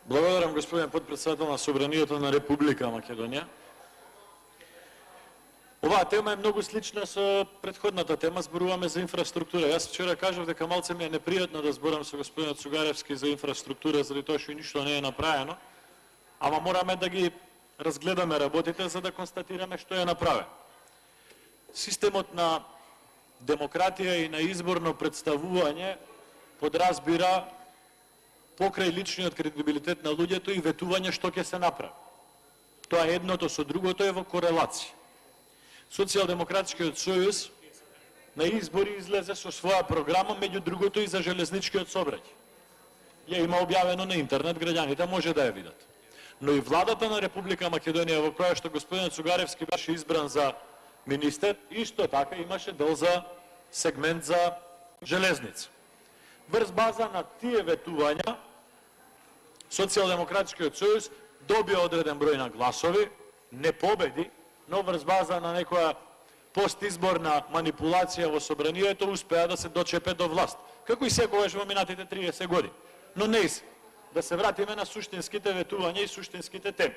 Благодарам, господин подпредседател на Собранието на Република Македонија. Оваа тема е многу слична со претходната тема, зборуваме за инфраструктура. Јас вчера кажав дека малце ми е непријатно да зборам со господинот Цугаревски за инфраструктура, заради тоа што ништо не е направено, ама мораме да ги разгледаме работите за да констатираме што е направено. Системот на демократија и на изборно представување подразбира покрај личниот кредибилитет на луѓето и ветување што ќе се направи. Тоа едното со другото е во корелација. Социјалдемократскиот сојуз на избори излезе со своја програма, меѓу другото и за железничкиот сообраќај. Ја има објавено на интернет, граѓаните може да ја видат. Но и владата на Република Македонија, во која што господинот Цугаревски беше избран за министер, исто така имаше дел за сегмент за железница. Врз база на тие ветувања, Социјалдемократскиот сојуз добија одреден број на гласови, не победи, но врз база на некоја постизборна манипулација во собранието успеа да се дочепе до власт, како и секогаш во минатите 30 години. Но не се. Да се вратиме на суштинските ветувања и суштинските теми.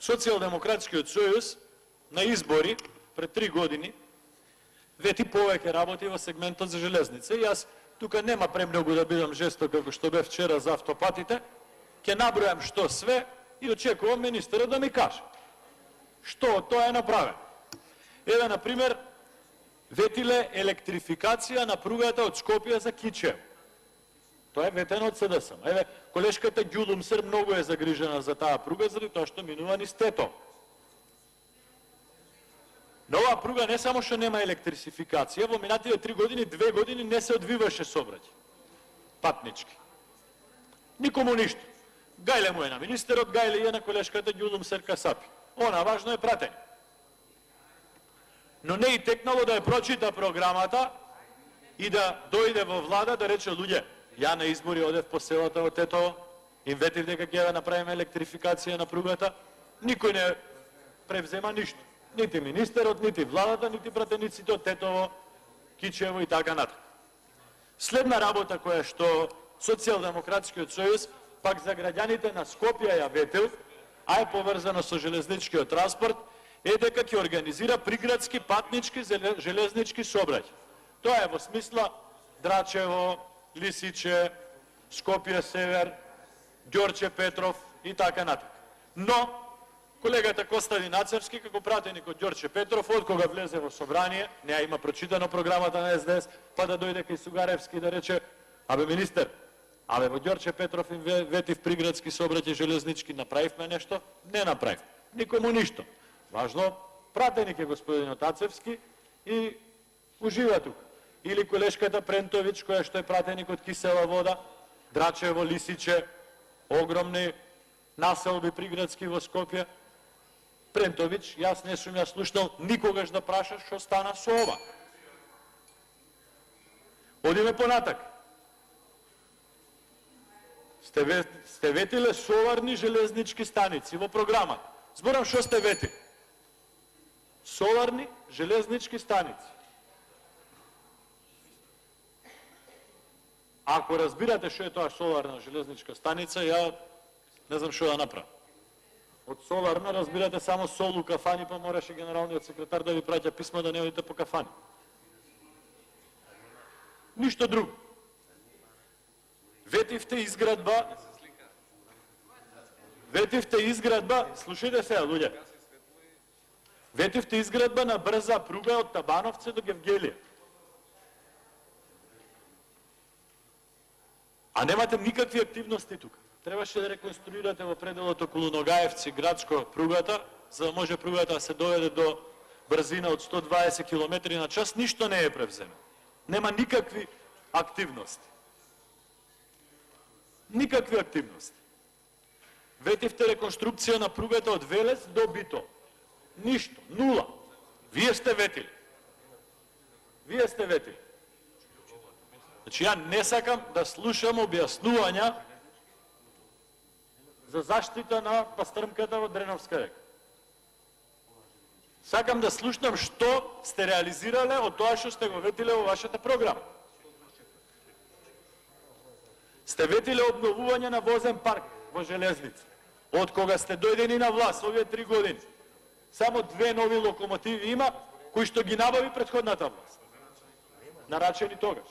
Социјалдемократскиот сојуз на избори пред 3 години вети повеќе работи во сегментот за железница. И јас тука нема премногу да бидам жесток како што бев вчера за автопатите, ќе набројам што све и очекувам министерот да ми каже што од тоа е направено. Еве, например, ветиле електрификација на пругата од Скопје за Кичево. Тоа е ветено од СДСМ. Еве, колешката Ѓулумсер многу е загрижена за таа пруга, заради тоа што минува низ Тетово. На оваа пруга не само што нема електрификација, во минатите 3 години, 2 години не се одвиваше сообраќај патнички. Никому ништо. Гајле му е на министерот, гајле е на колешката Ѓулумсер Касапи. Она важно е пратење. Но не и текнало да ја прочита програмата и да дојде во влада да рече: луѓе, ја на избори одев по селата во Тетово, им ветив дека ќе ја направиме електрификација на пругата, никој не превзема ништо. Нити министерот, нити владата, нити пратениците од Тетово, Кичево и така натаму. Следна работа која што Социјалдемократскиот сојуз пак за граѓаните на Скопје ја ветил, а е поврзано со железничкиот транспорт, е дека ќе организира приградски патнички железнички сообраќај. Тоа е во смисла Драчево, Лисиче, Скопје Север, Ѓорче Петров и така натаму. Но колегата Костадин Ацевски, како пратеник од Ѓорче Петров, од кога влезе во собрание, не ја има прочитано програмата на СДС, па да дојде кај Сугаревски да рече: абе министер, абе во Ѓорче Петров им ветив приградски сообраќај железнички, направивме нешто? Не направив. Никому ништо. Важно, пратеник е господинот Ацевски и ужива тука. Или колешката Прентовиќ, која што е пратеник од Кисела вода, Драчево, Лисиче, огромни населби приградски во Скопје. Прентовиќ, јас не сум ја слушнал никогаш да праша што стана со ова. Одиме понатак. Сте ветиле соларни железнички станици во програмата. Зборам што сте ветили. Соларни железнички станици. Ако разбирате што е тоа соларна железничка станица, ја не знам што да направам. Од соларна разбирате само сол у кафани, па мораше генералниот секретар да ви праќа писма да не одите по кафани. Ништо друго. Ветивте изградба, слушайте се, луѓе. Ветивте изградба на брза пруга од Табановце до Гевгелија. А немате никакви активности тука. Требаше да реконструирате во пределот околу Ногаевци градско пругата, за да може пругата да се доведе до брзина од 120 км на час. Ништо не е превземе. Нема никакви активности. Никакви активности. Ветивте реконструкција на пругата од Велес до Бито. Ништо, нула. Вие сте ветили. Значи, ја не сакам да слушам објаснувања за заштита на пастрмката во Дреновска река. Сакам да слушнам што сте реализирале од тоа што сте го ветиле во вашата програма. Сте ветиле обновување на возен парк во железница. Од кога сте дојдени на власт овие 3 години, само 2 нови локомотиви има, кои што ги набави претходната власт. Нарачени тогаш.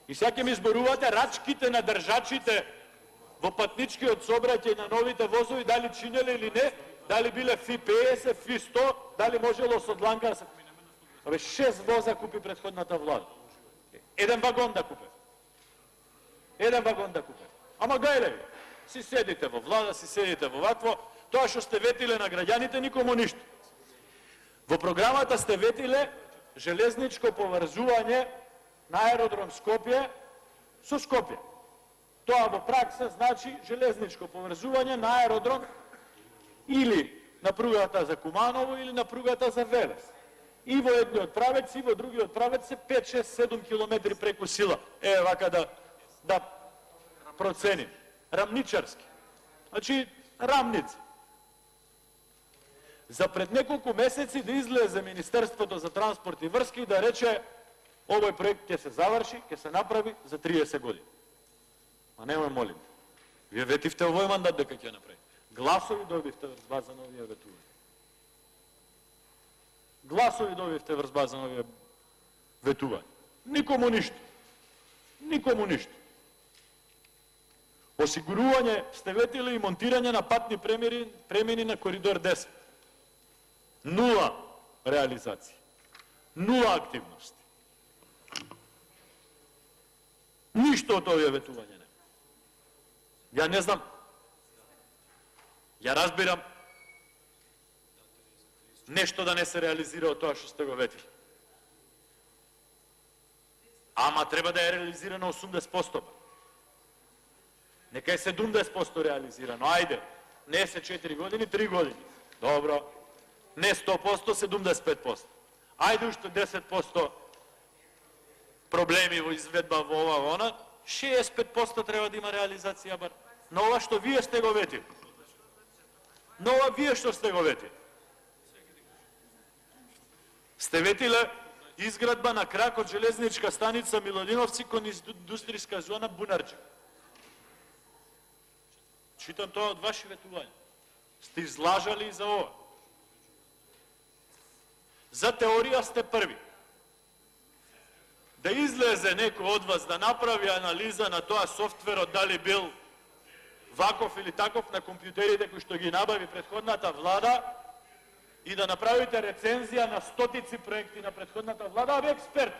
И сега ќе ми изборувате рачките на држачите во патничкиот сообраќај на новите возови, дали чинеле или не, дали биле ФИ 50, ФИ 100, дали можело со дланка. Абе, 6 воза купи претходната влада. Еден вагон да купе. Еден вагон да купе. Ама гајле, си седите во влада, си седите во вакво, тоа што сте ветиле на граѓаните, никому ништо. Во програмата сте ветиле железничко поврзување на аеродром Скопје со Скопје. Тоа во пракса значи железничко поврзување на аеродром или на пругата за Куманово или на пругата за Велес. И во едниот правец, и во другиот правец се 5, 6, 7 километри преку сила. Вака да проценим. Рамничарски. Значи, рамници. За пред неколку месеци да излезе Министерството за транспорт и врски и да рече овој проект ќе се заврши, ќе се направи за 30 години. А немој молим. Вие ветивте овој мандат дека ќе направи. Гласови добивте врз база на овие ветувања. Гласови добивте врз база на овие ветувања. Никому ништо. Никому ништо. Осигурување сте ветиле и монтирање на патни премини на коридор 10. Нула реализација. Нула активност. Ништо од овие ветување не. Ја не знам. Ја разбирам нешто да не се реализира од тоа што сте го ветили. Ама треба да е реализирано 80%. Нека е 70% реализирано. Ајде, не се 4 години, 3 години. Добро. Не 100%, 75%. Ајде уште 10% проблеми во изведба во ова, во она, 65% треба да има реализација бар. На ова што вие сте го ветили. На ова вие што сте го ветили. Сте ветиле изградба на крак од железничка станица Милодиновци кон индустријска зона Бунарче. Читам тоа од ваши ветувања. Сте излажали и за ова. За теорија сте први. Да излезе некој од вас да направи анализа на тоа софтверот дали бил ваков или таков на компјутерите кои што ги набави претходната влада и да направите рецензија на стотици проекти на претходната влада, абе експерт.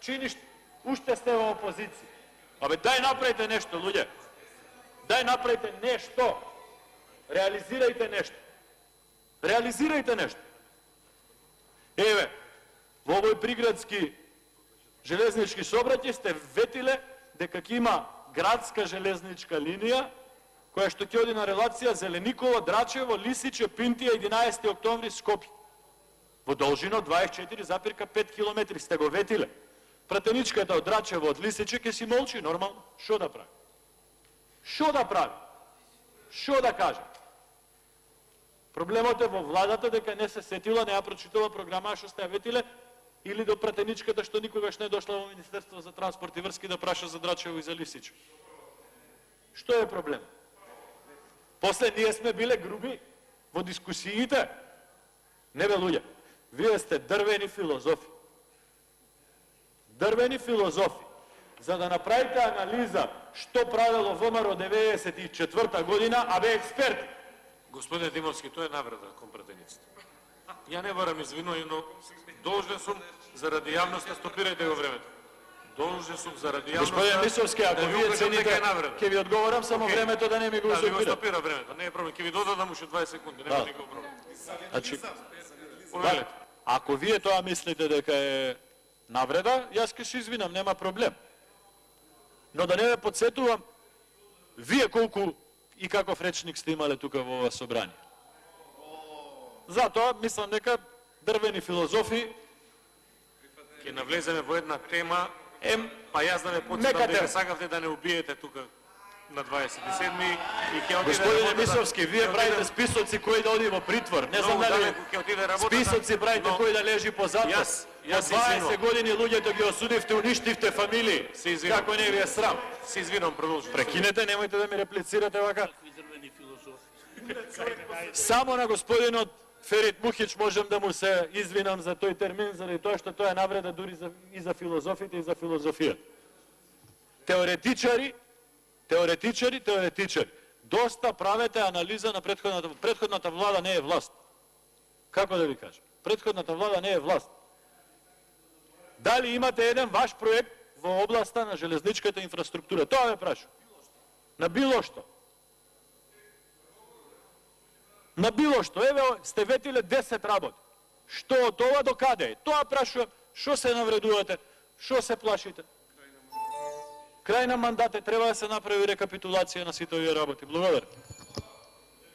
Чиниш, уште сте во опозиција. Абе дај направите нешто, луѓе. Дај направите нешто. Реализирајте нешто. Реализирајте нешто. Еве, во овој приградски железнички сообраќај сте ветиле дека ќе има градска железничка линија која што ќе оди на релација Зелениково, Драчево, Лисиче, Пинтија, 11 октомври, Скопје. Во должина 24,5 километри сте го ветиле. Пратеничката од Драчево, од Лисиче ќе си молчи нормално. Шо да прави? Шо да прави? Шо да каже? Проблемот е во владата дека не се сетила, не ја прочитала програма што сте ја ветиле, или до пратеничката што никогаш не дошла во Министерство за транспорт и врски да праша за Драчево и за Лисиче. Што е проблем? После ние сме биле груби во дискусиите. Не бе луѓе, вие сте дрвени филозофи. Дрвени филозофи. За да направите анализа што правило ВМРО 94 година, а бе експерти. Господине Димовски, тоа е навреда кон пратениците. Ја не барам извинување, но должен сум заради јавноста, стопирајте го времето. Должен сум заради јавноста. Господине Мисовски, ако да вие цените, ќе ви одговорам само времето да не ми го устопира. Да, ви го устопира. стопира времето, не е проблем. Ќе ви додадам уште 20 секунди, нема никаков проблем. Значи, Повелете. ако вие тоа мислите дека е навреда, јас ќе се извинам, нема проблем. Но да не ме подсетувам, вие колку и каков речник сте имале тука во ова собрание. Затоа мислам дека дрвени филозофи Ќе навлеземе во една тема, па јас да ме подсетам дека сакавте да не убиете тука на 27-ми и ќе отиде. Господине Мисовски, вие правите списоци кој да оди во притвор. Не знам дали ќе отиде работата. списоци правите кој да лежи по затвор. По 20 години луѓето ги осудивте, уништивте фамилии. Се извинувам. Како не ви е срам? Се извинувам, продолжувам. Прекинете, немојте да ми реплицирате вака. Какви дрвени филозофи. Само на господинот Ферит Мухич можем да му се извинам за тој термин, заради тоа што тоа е навреда дури и за филозофите и за филозофија. Теоретичари. Доста правете анализа на претходната влада не е власт. Како да ви кажам? Претходната влада не е власт. Дали имате еден ваш проект во областа на железничката инфраструктура? Тоа ве прашувам. На било што. На било што. Еве, сте ветиле 10 работи. Што од ова до каде е? Тоа прашувам. Што се навредувате? Што се плашите? Крај на мандат треба да се направи рекапитулација на сите овие работи. Благодарам.